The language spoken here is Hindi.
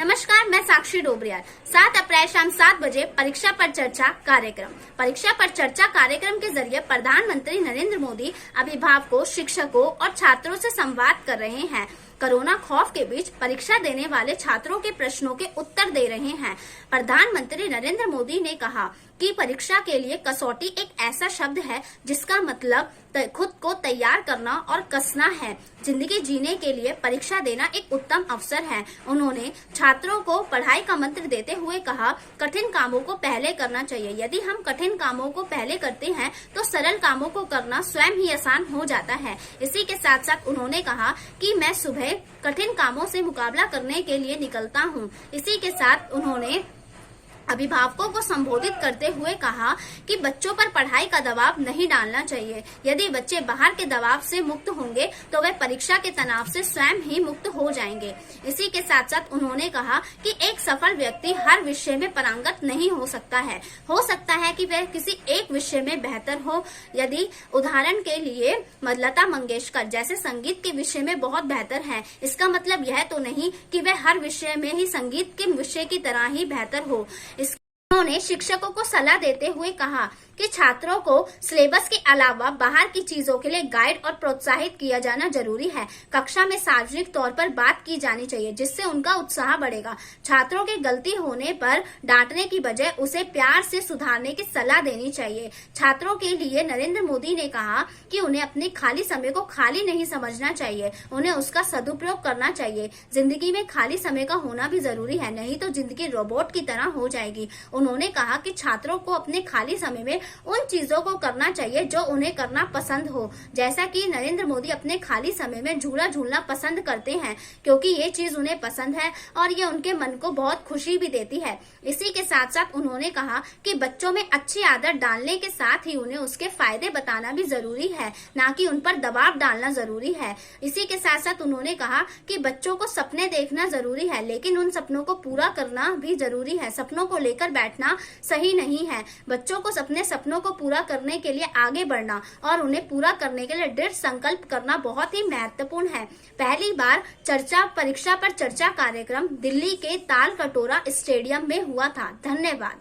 नमस्कार, मैं साक्षी डोबरियाल। 7 अप्रैल शाम 7 बजे परीक्षा पर चर्चा कार्यक्रम के जरिए प्रधानमंत्री नरेंद्र मोदी अभिभावकों, शिक्षकों और छात्रों से संवाद कर रहे हैं। कोरोना खौफ के बीच परीक्षा देने वाले छात्रों के प्रश्नों के उत्तर दे रहे हैं। प्रधानमंत्री नरेंद्र मोदी ने कहा कि परीक्षा के लिए कसौटी एक ऐसा शब्द है जिसका मतलब खुद को तैयार करना और कसना है। जिंदगी जीने के लिए परीक्षा देना एक उत्तम अवसर है। उन्होंने छात्रों को पढ़ाई का मंत्र देते हुए कहा, कठिन कामों को पहले करना चाहिए। यदि हम कठिन कामों को पहले करते हैं तो सरल कामों को करना स्वयं ही आसान हो जाता है। इसी के साथ साथ उन्होंने कहा कि मैं सुबह कठिन कामों से मुकाबला करने के लिए निकलता हूँ। इसी के साथ उन्होंने अभिभावकों को संबोधित करते हुए कहा कि बच्चों पर पढ़ाई का दबाव नहीं डालना चाहिए। यदि बच्चे बाहर के दबाव से मुक्त होंगे तो वे परीक्षा के तनाव से स्वयं ही मुक्त हो जाएंगे। इसी के साथ साथ उन्होंने कहा कि एक सफल व्यक्ति हर विषय में पारंगत नहीं हो सकता है। हो सकता है कि वह किसी एक विषय में बेहतर हो। यदि उदाहरण के लिए लता मंगेशकर जैसे संगीत के विषय में बहुत बेहतर है, इसका मतलब यह तो नहीं कि वह हर विषय में ही संगीत के विषय की तरह ही बेहतर हो। उन्होंने शिक्षकों को सलाह देते हुए कहा कि छात्रों को सिलेबस के अलावा बाहर की चीजों के लिए गाइड और प्रोत्साहित किया जाना जरूरी है। कक्षा में सार्वजनिक तौर पर बात की जानी चाहिए जिससे उनका उत्साह बढ़ेगा। छात्रों के गलती होने पर डांटने की बजाय उसे प्यार से सुधारने की सलाह देनी चाहिए। छात्रों के लिए नरेंद्र मोदी ने कहा कि उन्हें अपने खाली समय को खाली नहीं समझना चाहिए, उन्हें उसका सदुपयोग करना चाहिए। जिंदगी में खाली समय का होना भी जरूरी है, नहीं तो जिंदगी रोबोट की तरह हो जाएगी। उन्होंने कहा कि छात्रों को अपने खाली समय में उन चीजों को करना चाहिए जो उन्हें करना पसंद हो। जैसा कि नरेंद्र मोदी अपने खाली समय में झूला झूलना पसंद करते हैं क्योंकि ये चीज उन्हें पसंद है और ये उनके मन को बहुत खुशी भी देती है। इसी के साथ साथ उन्होंने कहा कि बच्चों में अच्छी आदत डालने के साथ ही उन्हें उसके फायदे बताना भी जरूरी है, ना कि उन पर दबाव डालना जरूरी है। इसी के साथ साथ उन्होंने कहा कि बच्चों को सपने देखना जरूरी है लेकिन उन सपनों को पूरा करना भी जरूरी है। सपनों को लेकर बैठना सही नहीं है। बच्चों को अपने सपनों को पूरा करने के लिए आगे बढ़ना और उन्हें पूरा करने के लिए दृढ़ संकल्प करना बहुत ही महत्वपूर्ण है। पहली बार परीक्षा पर चर्चा कार्यक्रम दिल्ली के ताल कटोरा स्टेडियम में हुआ था। धन्यवाद।